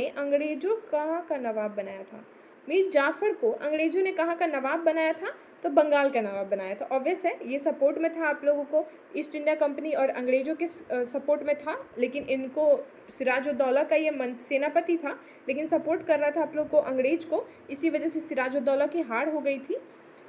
अंग्रेज़ों कहाँ का नवाब बनाया था? मीर जाफ़र को अंग्रेज़ों ने कहाँ का नवाब बनाया था? तो बंगाल का नवाब बनाया था। ऑब्वियस है, ये सपोर्ट में था आप लोगों को, ईस्ट इंडिया कंपनी और अंग्रेज़ों के सपोर्ट में था, लेकिन इनको सिराजुद्दौला का ये सेनापति था, लेकिन सपोर्ट कर रहा था आप लोग को अंग्रेज़ को, इसी वजह से सिराजुद्दौला की हार हो गई थी।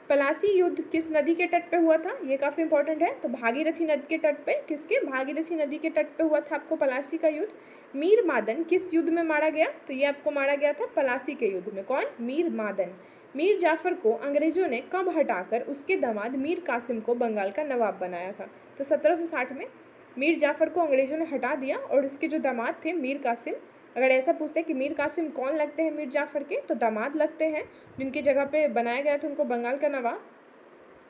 पलासी युद्ध किस नदी के तट पे हुआ था? ये काफ़ी इंपॉर्टेंट है। तो भागीरथी नदी के तट पे, किसके? भागीरथी नदी के तट पे हुआ था आपको पलासी का युद्ध। मीर मादन किस युद्ध में मारा गया? तो ये आपको मारा गया था पलासी के युद्ध में। कौन? मीर मादन। मीर जाफ़र को अंग्रेज़ों ने कब हटाकर उसके दामाद मीर कासिम को बंगाल का नवाब बनाया था? तो 1760 में मीर जाफ़र को अंग्रेज़ों ने हटा दिया, और उसके जो दामाद थे मीर कासिम, अगर ऐसा पूछते हैं कि मीर कासिम कौन लगते हैं मीर जाफ़र के, तो दामाद लगते हैं, जिनकी जगह पे बनाया गया था उनको बंगाल का नवाब।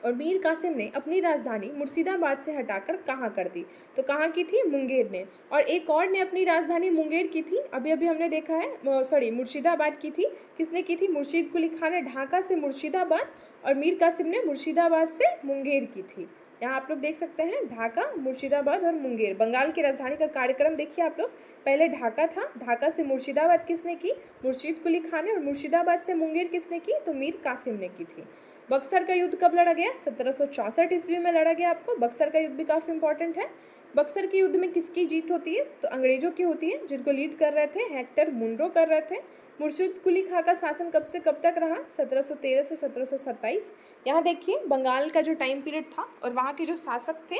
और मीर कासिम ने अपनी राजधानी मुर्शिदाबाद से हटाकर कहाँ कर दी? तो कहाँ की थी? मुंगेर ने। और एक और ने अपनी राजधानी मुंगेर की थी, अभी अभी हमने देखा है, मुर्शिदाबाद की थी। किसने की थी? मुर्शीद कुली खान ने ढाका से मुर्शिदाबाद, और मीर कासिम ने मुर्शिदाबाद से मुंगेर की थी। यहाँ आप लोग देख सकते हैं, ढाका, मुर्शिदाबाद और मुंगेर, बंगाल की राजधानी का कार्यक्रम देखिए आप लोग। पहले ढाका था, ढाका से मुर्शिदाबाद किसने की? मुर्शीद कुली खान ने। और मुर्शिदाबाद से मुंगेर किसने की? तो मीर कासिम ने की थी। बक्सर का युद्ध कब लड़ा गया? 1764 ईस्वी में लड़ा गया आपको। बक्सर का युद्ध भी काफ़ी इंपॉर्टेंट है। बक्सर के युद्ध में किसकी जीत होती है? तो अंग्रेजों की होती है, जिनको लीड कर रहे थे हेक्टर मुनरो कर रहे थे। मुर्शीद कुली खां का शासन कब से कब तक रहा? 1713 से 1727। यहाँ देखिए बंगाल का जो टाइम पीरियड था और वहाँ के जो शासक थे,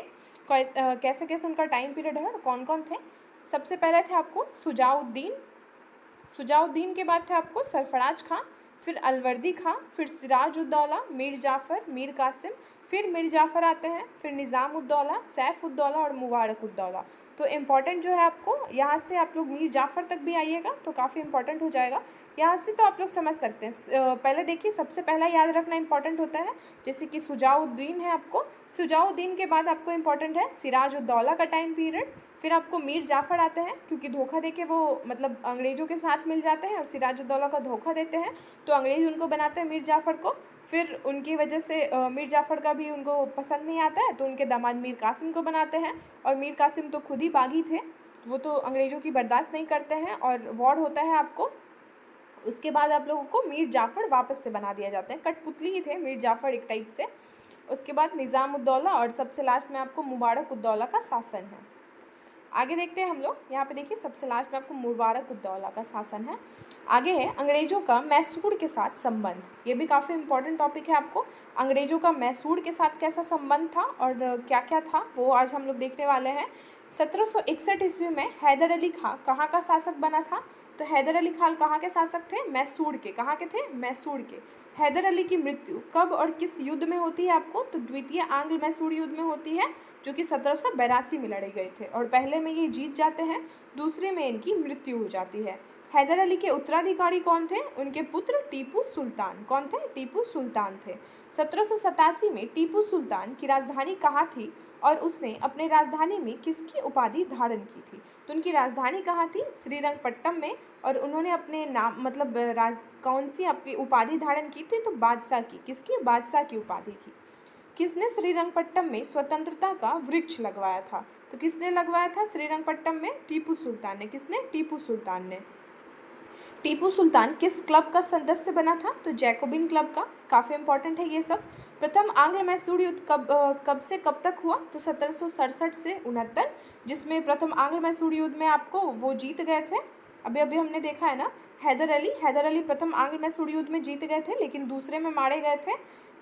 कैसे कैसे उनका टाइम पीरियड है और कौन कौन थे। सबसे पहले थे आपको सुजाउद्दीन के बाद थे आपको सरफराज खां, फिर अलवर्दी खां, फिर सिराजुद्दौला, मीर जाफ़र, मीर कासिम, फिर मीर जाफ़र आते हैं, फिर निज़ामुद्दौला, सैफ़ुद्दौला और मुबारकुद्दौला। तो इम्पॉर्टेंट जो है आपको यहाँ से आप लोग मीर जाफ़र तक भी आइएगा तो काफ़ी इंपॉर्टेंट हो जाएगा। यहाँ से तो आप लोग समझ सकते हैं। पहले देखिए, सबसे पहला याद रखना इंपॉर्टेंट होता है, जैसे कि सुजाउद्दीन है आपको, सुजाउद्दीन के बाद आपको इंपॉर्टेंट है सिराजुद्दौला का टाइम पीरियड, फिर आपको मीर जाफ़र आते हैं, क्योंकि धोखा देके वो मतलब अंग्रेज़ों के साथ मिल जाते हैं और सिराजुद्दौला का धोखा देते हैं, तो अंग्रेज़ उनको बनाते हैं मीर जाफ़र को। फिर उनकी वजह से मीर जाफ़र का भी उनको पसंद नहीं आता है, तो उनके दामाद मीर कासिम को बनाते हैं। और मीर कासिम तो खुद ही बागी थे, वो तो अंग्रेज़ों की बर्दाश्त नहीं करते हैं और वॉर होता है आपको। उसके बाद आप लोगों को मीर जाफ़र वापस से बना दिया जाता है, कठपुतली ही थे मीर जाफ़र एक टाइप से। उसके बाद निज़ामुद्दौला और सबसे लास्ट में आपको मुबारकुद्दौला का शासन है। आगे देखते हैं हम लोग। यहाँ पे देखिए सबसे लास्ट में आपको मुबारकुद्दौला का शासन है। आगे है अंग्रेज़ों का मैसूर के साथ संबंध। ये भी काफ़ी इंपॉर्टेंट टॉपिक है आपको। अंग्रेज़ों का मैसूर के साथ कैसा संबंध था और क्या क्या था, वो आज हम लोग देखने वाले हैं। 1761 ईस्वी में हैदर अली खां कहाँ का शासक बना था? तो हैदर अली खान कहाँ के शासक थे? मैसूर के। कहाँ के थे? मैसूर के। हैदर अली की मृत्यु कब और किस युद्ध में होती है आपको? तो द्वितीय आंग्ल मैसूर युद्ध में होती है, जो कि 1782 में लड़े गए थे। और पहले में ये जीत जाते हैं, दूसरे में इनकी मृत्यु हो जाती है। हैदर अली के उत्तराधिकारी कौन थे? उनके पुत्र टीपू सुल्तान। कौन थे? टीपू सुल्तान थे। 1787 में टीपू सुल्तान की राजधानी कहाँ थी और उसने अपने राजधानी में किसकी उपाधि धारण की थी? तो उनकी राजधानी कहाँ थी? श्रीरंगपट्टम में। और उन्होंने अपने नाम मतलब कौन सी अपनी उपाधि धारण की थी? तो बादशाह की। किसकी? बादशाह की उपाधि की। किसने श्रीरंगपट्टम में स्वतंत्रता का वृक्ष लगवाया था? तो किसने लगवाया था श्रीरंगपट्टम में? टीपू सुल्तान ने। किसने? टीपू सुल्तान ने। टीपू सुल्तान किस क्लब का सदस्य बना था? तो जैकोबिन क्लब का। काफ़ी इंपॉर्टेंट है ये सब। प्रथम आंग्ल मैसूर युद्ध कब से कब तक हुआ? तो 1767 से 69, जिसमें प्रथम आंग्ल मैसूर युद्ध में आपको वो जीत गए थे। अभी अभी हमने देखा है ना, हैदर अली प्रथम आंग्ल मैसूर युद्ध में जीत गए थे, लेकिन दूसरे में मारे गए थे।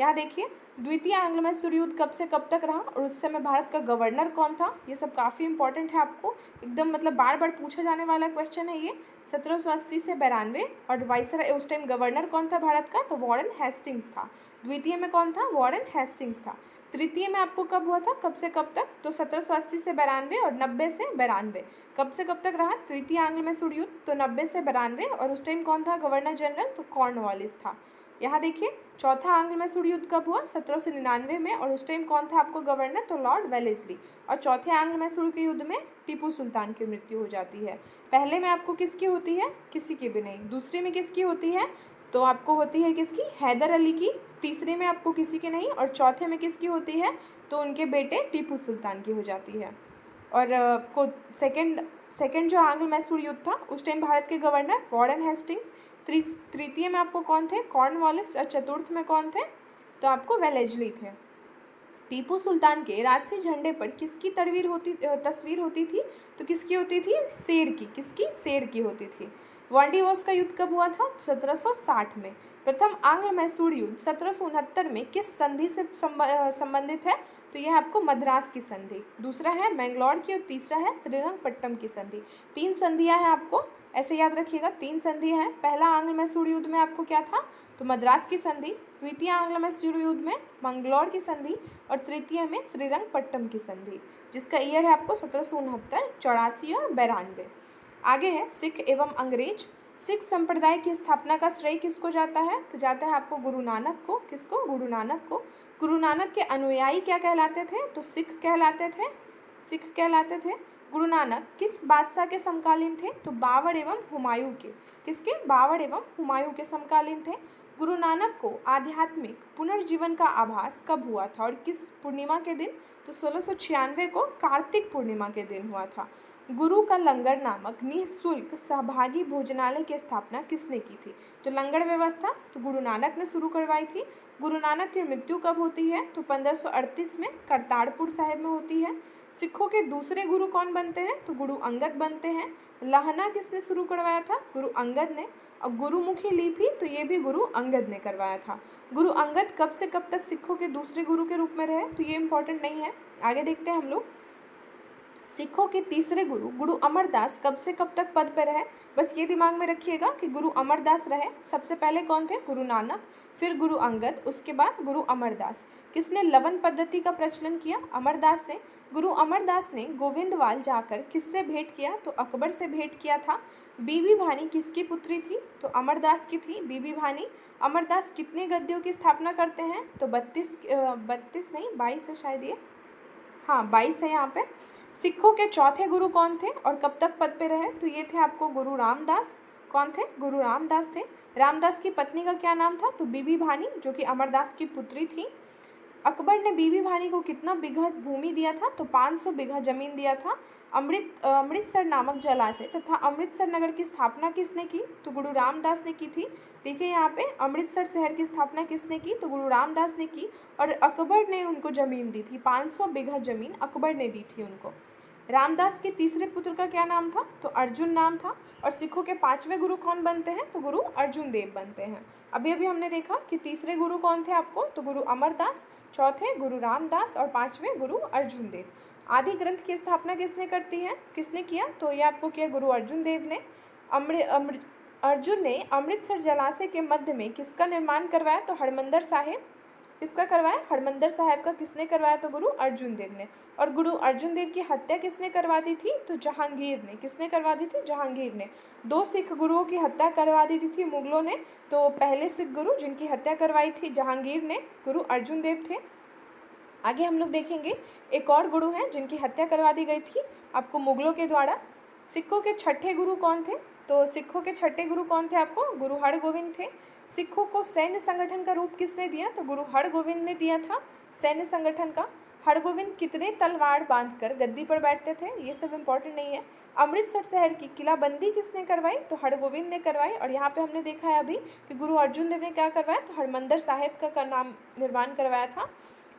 यहाँ देखिए द्वितीय आंग्ल मैसूर युद्ध कब से कब तक रहा और उस समय भारत का गवर्नर कौन था? ये सब काफ़ी इंपॉर्टेंट है आपको, एकदम मतलब बार बार पूछा जाने वाला क्वेश्चन है ये। 1780 से 92, और वाइसराय उस टाइम गवर्नर कौन था भारत का, तो वॉरेन हेस्टिंग्स था। द्वितीय में कौन था, वॉरेन हेस्टिंग्स था। तृतीय में आपको कब हुआ था, कब से कब तक, तो 1780 से 92 और 90 से 92। कब से कब तक रहा, तृतीय आंग्ल मैसूर युद्ध, तो 90 से 92, और उस टाइम कौन था गवर्नर जनरल, तो कॉर्नवालिस था। यहाँ देखिए चौथा आंग्ल मैसूर युद्ध कब हुआ, 1799 में, और उस टाइम कौन था आपको गवर्नर, तो लॉर्ड वेलेस्ली। और चौथे आंग्ल मैसूर के युद्ध में टीपू सुल्तान की मृत्यु हो जाती है। पहले में आपको किसकी होती है, किसी की भी नहीं। दूसरे में किसकी होती है, तो आपको होती है किसकी, हैदर अली की। तीसरे में आपको किसी की नहीं, और चौथे में किसकी होती है, तो उनके बेटे टीपू सुल्तान की हो जाती है। और को सेकंड जो आंग्ल मैसूर युद्ध था उस टाइम भारत के गवर्नर वॉरेन हेस्टिंग्स। तृतीय में आपको कौन थे, कॉर्नवालिस, और चतुर्थ में कौन थे, तो आपको वेलेस्ली थे। टीपू सुल्तान के राजसी झंडे पर किसकी तस्वीर होती थी, तो किसकी होती थी, शेर की। किसकी, शेर की होती थी। वांडीवॉस का युद्ध कब हुआ था, 1760 में। प्रथम आंग्ल मैसूर युद्ध 1769 में किस संधि से संबंधित है, तो यह आपको मद्रास की संधि। दूसरा है मैंगलोर की, और तीसरा है श्रीरंगपट्टम की संधि। 3 संधियां हैं, आपको ऐसे याद रखिएगा, 3 संधियां हैं। पहला आंग्ल मैसूर युद्ध में आपको क्या था, तो मद्रास की संधि। द्वितीय आंग्ल मैसूर युद्ध में मंगलौर की संधि, और तृतीय में श्रीरंगपट्टम की संधि, जिसका ईयर है आपको 1769, 84 और 92। आगे है सिख एवं अंग्रेज। सिख संप्रदाय की स्थापना का श्रेय किसको जाता है, तो जाता है आपको गुरु नानक को। किसको, गुरु नानक को। गुरु नानक के अनुयायी क्या कहलाते थे, तो सिख कहलाते थे। सिख कहलाते थे। गुरु नानक किस बादशाह के समकालीन थे, तो बाबर एवं हुमायूं के। किसके, बाबर एवं हुमायूं के समकालीन थे। गुरु नानक को आध्यात्मिक पुनर्जीवन का आभास कब हुआ था, और किस पूर्णिमा के दिन, तो 1696 को कार्तिक पूर्णिमा के दिन हुआ था। गुरु का लंगर नामक निःशुल्क सहभागी भोजनालय की स्थापना किसने की थी, तो लंगर व्यवस्था तो गुरु नानक ने शुरू करवाई थी। गुरु नानक की मृत्यु कब होती है, तो 1538 में करतारपुर साहिब में होती है। सिखों के दूसरे गुरु कौन बनते हैं, तो गुरु अंगद बनते हैं। लहना किसने शुरू करवाया था, गुरु अंगद ने। और गुरुमुखी लिपि तो ये भी गुरु अंगद ने करवाया था। गुरु अंगद कब से कब तक सिखों के दूसरे गुरु के रूप में रहे, तो ये इंपॉर्टेंट नहीं है, आगे देखते हैं हम लोग। सिखों के तीसरे गुरु गुरु अमरदास कब से कब तक पद पर रहे, बस ये दिमाग में रखिएगा कि गुरु अमरदास रहे। सबसे पहले कौन थे, गुरु नानक, फिर गुरु अंगद, उसके बाद गुरु अमरदास। किसने लवन पद्धति का प्रचलन किया, अमरदास ने। गुरु अमरदास ने गोविंदवाल जाकर किससे भेंट किया, तो अकबर से भेंट किया था। बीबी भानी किसकी पुत्री थी, तो अमरदास की थी बीबी भानी। अमरदास कितने गद्दियों की स्थापना करते हैं, तो 32 नहीं 22 है शायद ये, हाँ 22 है यहाँ पे। सिखों के चौथे गुरु कौन थे और कब तक पद पे रहे, तो ये थे आपको गुरु रामदास। कौन थे, गुरु रामदास थे। रामदास की पत्नी का क्या नाम था, तो बीबी भानी, जो कि अमरदास की पुत्री थी। अकबर ने बीबी भानी को कितना बीघा भूमि दिया था, तो 500 बीघा जमीन दिया था। अमृतसर नामक जलाशय तथा अमृतसर नगर की स्थापना किसने की, तो गुरु रामदास ने की थी। देखिए यहाँ पे अमृतसर शहर की स्थापना किसने की, तो गुरु रामदास ने की, और अकबर ने उनको जमीन दी थी। 500 बीघा जमीन अकबर ने दी थी उनको। रामदास के तीसरे पुत्र का क्या नाम था, तो अर्जुन नाम था। और सिखों के 5वें गुरु कौन बनते हैं, तो गुरु अर्जुन देव बनते हैं। अभी अभी हमने देखा कि तीसरे गुरु कौन थे आपको, तो गुरु अमरदास, चौथे गुरु रामदास, और 5वें गुरु अर्जुन देव। आदि ग्रंथ की स्थापना किसने किया, तो ये आपको किया गुरु अर्जुन देव ने। अर्जुन ने अमृतसर जलाशय के मध्य में किसका निर्माण करवाया, तो हरमंदिर साहिब। किसका करवाया, हरमंदिर साहिब का किसने करवाया, तो गुरु अर्जुन देव ने। और गुरु अर्जुन देव की हत्या किसने करवा दी थी, तो जहांगीर ने। किसने करवा दी थी, जहांगीर ने। 2 सिख गुरुओं की हत्या करवा दी थी मुगलों ने। तो पहले सिख गुरु जिनकी हत्या करवाई थी जहांगीर ने, गुरु अर्जुन देव थे। आगे हम लोग देखेंगे एक और गुरु हैं जिनकी हत्या करवा दी गई थी आपको मुगलों के द्वारा। सिखों के छठे गुरु कौन थे, तो सिखों के छठे गुरु कौन थे आपको, गुरु हरगोविंद थे। सिखों को सैन्य संगठन का रूप किसने दिया, तो गुरु हरगोविंद ने दिया था सैन्य संगठन का। हरगोविंद कितने तलवार बांधकर गद्दी पर बैठते थे, ये सब इंपॉर्टेंट नहीं है। अमृतसर शहर की किलाबंदी किसने करवाई, तो हरगोविंद ने करवाई। और यहाँ पे हमने देखा है अभी कि गुरु अर्जुन देव ने क्या करवाया, तो हरमंदिर साहिब का नाम निर्माण करवाया था।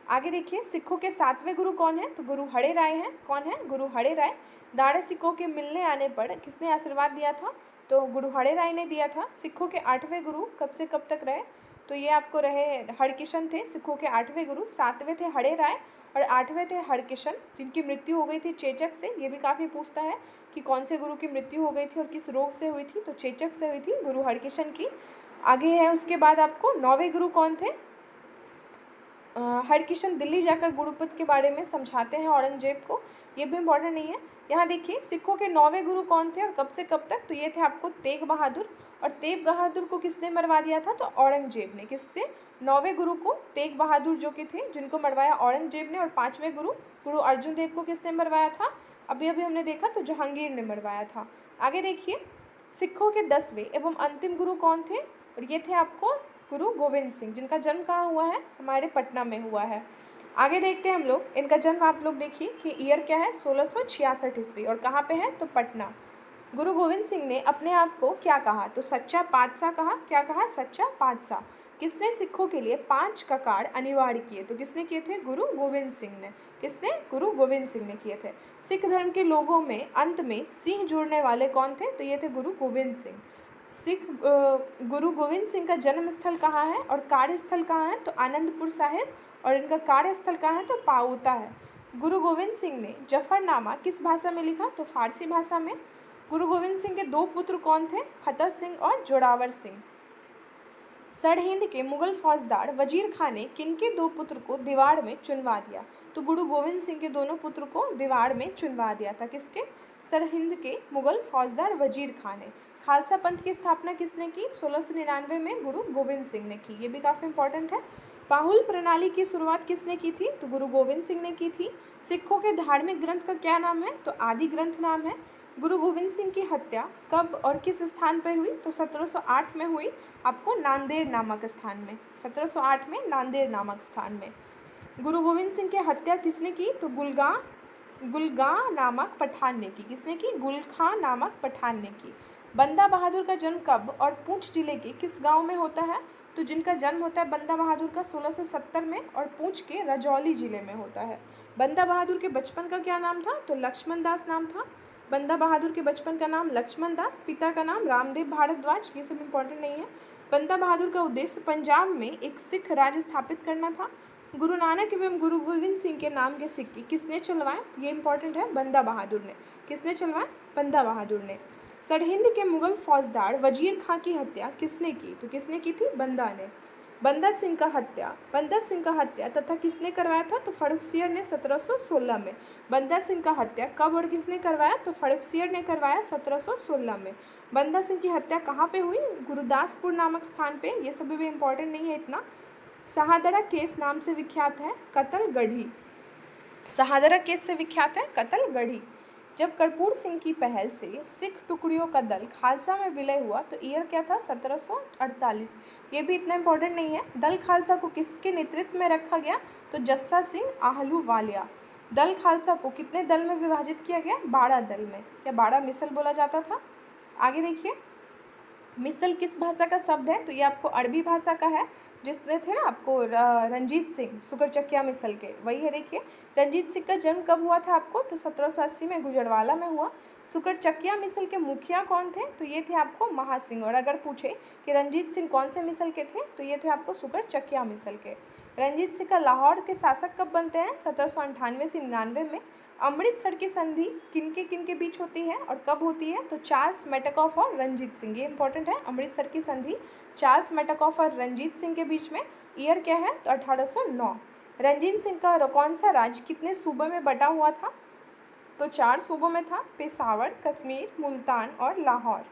आगे देखिए सिखों के 7वें गुरु कौन है, तो गुरु हरे राय हैं। कौन है, गुरु हरे राय। दाढ़े सिखों के मिलने आने पर किसने आशीर्वाद दिया था, तो गुरु हरे राय ने दिया था। सिखों के 8वें गुरु कब से कब तक रहे, तो ये आपको रहे हरकिशन थे सिखों के 8वें गुरु। 7वें थे हरे राय, और 8वें थे हरकिशन, जिनकी मृत्यु हो गई थी चेचक से। ये भी काफ़ी पूछता है कि कौन से गुरु की मृत्यु हो गई थी और किस रोग से हुई थी, तो चेचक से हुई थी गुरु हरकिशन की। आगे है उसके बाद आपको 9वें गुरु कौन थे। हरकिशन दिल्ली जाकर गुरुपद के बारे में समझाते हैं औरंगजेब को, ये भी इम्पोर्टेंट नहीं है। यहाँ देखिए सिखों के 9वें गुरु कौन थे और कब से कब तक, तो ये थे आपको तेग बहादुर। और तेग बहादुर को किसने मरवा दिया था, तो औरंगजेब ने। किसने, 9वें गुरु को तेग बहादुर जो कि थे, जिनको मरवाया औरंगजेब ने। और 5वें गुरु गुरु अर्जुन देव को किसने मरवाया था, अभी अभी हमने देखा, तो जहांगीर ने मरवाया था। आगे देखिए सिखों के 10वें एवं अंतिम गुरु कौन थे, और ये थे आपको गुरु गोविंद सिंह, जिनका जन्म कहाँ हुआ है, हमारे पटना में हुआ है। आगे देखते हैं हम लोग, इनका जन्म आप लोग देखिए कि ईयर क्या है, 1666 ईस्वी, और कहाँ पे है, तो पटना। गुरु गोविंद सिंह ने अपने आप को क्या कहा, तो सच्चा पातशाह कहा। क्या कहा, सच्चा पातशाह। किसने सिखों के लिए 5 ककाड़ अनिवार्य किए, तो किसने किए थे, गुरु गोविंद सिंह ने। किसने, गुरु गोविंद सिंह ने किए थे। सिख धर्म के लोगों में अंत में सिंह जुड़ने वाले कौन थे, तो ये थे गुरु गोविंद सिंह। गुरु गोविंद सिंह का जन्म स्थल कहाँ है और कार्यस्थल कहाँ है, तो आनंदपुर साहिब, और इनका कार्यस्थल कहाँ है, तो पाऊता है। गुरु गोविंद सिंह ने जफरनामा किस भाषा में लिखा, तो फारसी भाषा में। गुरु गोविंद सिंह के 2 पुत्र कौन थे, फतेह सिंह और जोरावर सिंह। सरहिंद के मुगल फौजदार वजीर खान ने किनके 2 पुत्र को दीवार में चुनवा दिया, तो गुरु गोविंद सिंह के दोनों पुत्र को दीवार में चुनवा दिया था। किसके, सरहिंद के मुगल फौजदार वजीर खान ने। खालसा पंथ की स्थापना किसने की, 1699 में गुरु गोविंद सिंह ने की, ये भी काफ़ी इंपॉर्टेंट है। पाहुल प्रणाली की शुरुआत किसने की थी, तो गुरु गोविंद सिंह ने की थी। सिखों के धार्मिक ग्रंथ का क्या नाम है, तो आदि ग्रंथ नाम है। गुरु गोविंद सिंह की हत्या कब और किस स्थान पर हुई, तो 1708 में हुई, आपको नांदेड़ नामक स्थान में। 1708 में नांदेड़ नामक स्थान में। गुरु गोविंद सिंह की हत्या किसने की, तो गुलगा नामक पठान ने की। किसने की, गुलखा नामक पठान ने की। बंदा बहादुर का जन्म कब और पूंछ जिले के किस गांव में होता है, तो जिनका जन्म होता है बंदा बहादुर का 1670 में, और पूंछ के रजौली जिले में होता है। बंदा बहादुर के बचपन का क्या नाम था, तो लक्ष्मण दास नाम था। बंदा बहादुर के बचपन का नाम लक्ष्मण दास, पिता का नाम रामदेव भारद्वाज, ये सब इंपॉर्टेंट नहीं है। बंदा बहादुर का उद्देश्य पंजाब में एक सिख राज्य स्थापित करना था। गुरु नानक एवं गुरु गोविंद सिंह के नाम के सिक्के किसने चलवाए, ये इंपॉर्टेंट है, बंदा बहादुर ने। किसने चलवाए, बंदा बहादुर ने। सरहिंद के मुगल फौजदार वजीर खां की हत्या किसने की, तो किसने की थी, बंदा ने। बंदा सिंह का हत्या तथा किसने करवाया था, तो फर्रुखसियर ने 1716 में। बंदा सिंह का हत्या कब और किसने करवाया, तो फर्रुखसियर ने करवाया 1716 में। बंदा सिंह की हत्या कहाँ पे हुई, गुरुदासपुर नामक स्थान पे, ये सभी भी इम्पोर्टेंट नहीं है इतना। सहादरा केस नाम से विख्यात है कत्लगढ़ी। सहादरा केस से विख्यात है कत्लगढ़ी। जब कर्पूर सिंह की पहल से सिख टुकड़ियों का दल खालसा में विलय हुआ, तो ईयर क्या था, 1748। ये भी इतना इम्पोर्टेंट नहीं है। दल खालसा को किसके नेतृत्व में रखा गया, तो जस्सा सिंह आहलूवालिया। दल खालसा को कितने दल में विभाजित किया गया, 12 दल में, या 12 मिसल बोला जाता था। आगे देखिए मिसल किस भाषा का शब्द है, तो ये आपको अरबी भाषा का है, जिसने थे ना आपको रंजीत सिंह सुकरचकिया मिसल के, वही है। देखिए रंजीत सिंह का जन्म कब हुआ था आपको, तो 1780 में गुजरवाला में हुआ। सुकरचकिया मिसल के मुखिया कौन थे, तो ये थे आपको महासिंह। और अगर पूछे कि रंजीत सिंह कौन से मिसल के थे, तो ये थे आपको सुकरचकिया मिसल के। रंजीत सिंह का लाहौर के शासक कब बनते हैं, 1798 से 99 में। अमृतसर की संधि किनके बीच होती है और कब होती है, तो चार्ल्स मेटाकॉफ और रंजीत सिंह, ये इंपॉर्टेंट है। अमृतसर की संधि चार्ल्स मेटाकॉफ और रंजीत सिंह के बीच में। ईयर क्या है, तो 1809। रंजीत सिंह का कौन सा राज्य कितने सूबे में बटा हुआ था, तो 4 सूबों में था, पेशावर, कश्मीर, मुल्तान और लाहौर।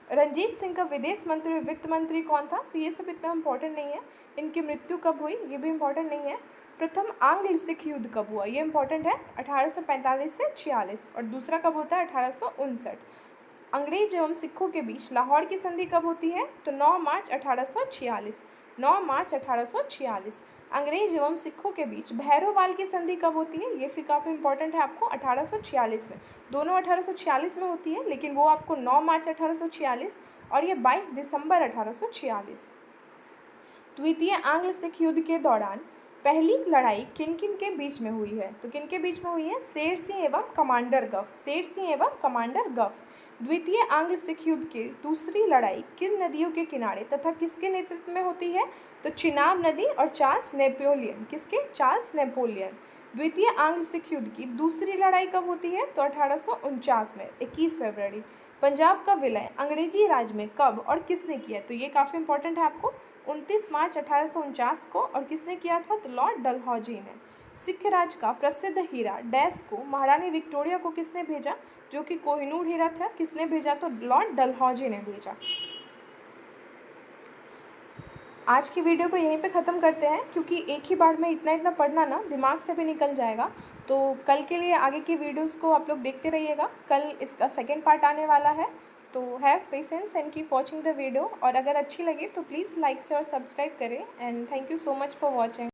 रंजीत सिंह का विदेश मंत्री और वित्त मंत्री कौन था, तो ये सब इतना इम्पोर्टेंट नहीं है। इनकी मृत्यु कब हुई, ये भी इम्पोर्टेंट नहीं है। प्रथम आंग्ल सिख युद्ध कब हुआ, ये इंपॉर्टेंट है, 1845 से 46, और दूसरा कब होता है, 1859। अंग्रेज एवं सिखों के बीच लाहौर की संधि कब होती है, तो 9 मार्च 1846। 9 मार्च 1846। अंग्रेज एवं सिखों के बीच भैरोवाल की संधि कब होती है, ये फिर काफ़ी इंपॉर्टेंट है आपको, 1846 में। दोनों 1846 में होती है, लेकिन वो आपको 9 मार्च 1846 और ये 22 दिसंबर 1846। द्वितीय आंग्ल सिख युद्ध के दौरान पहली लड़ाई किन किन के बीच में हुई है, तो किन के बीच में हुई है, शेर सिंह एवं कमांडर गफ। शेर सिंह एवं कमांडर गफ। द्वितीय आंग्ल सिख युद्ध की दूसरी लड़ाई किन नदियों के किनारे तथा किसके नेतृत्व में होती है, तो चिनाब नदी और चार्ल्स नेपोलियन। किसके, चार्ल्स नेपोलियन। द्वितीय आंग्ल सिख युद्ध की दूसरी लड़ाई कब होती है? तो 1849 में, 21 फरवरी। पंजाब का विलय अंग्रेजी राज में कब और किसने किया? तो ये काफ़ी इंपॉर्टेंट है आपको। 29 मार्च 1849 को। और किसने किया था? तो लॉर्ड डलहौजी ने। सिख राज का प्रसिद्ध हीरा डैश को महारानी विक्टोरिया को किसने भेजा? जो कि कोहिनूर हीरा था। किसने भेजा? तो लॉर्ड डलहौजी ने भेजा। आज की वीडियो को यहीं पे ख़त्म करते हैं, क्योंकि एक ही बार में इतना पढ़ना ना दिमाग से भी निकल जाएगा। तो कल के लिए आगे की वीडियोस को आप लोग देखते रहिएगा। कल इसका सेकंड पार्ट आने वाला है। तो have patience and keep watching the video. और अगर अच्छी लगे तो प्लीज़ लाइक से और सब्सक्राइब करें। And thank you so much for watching.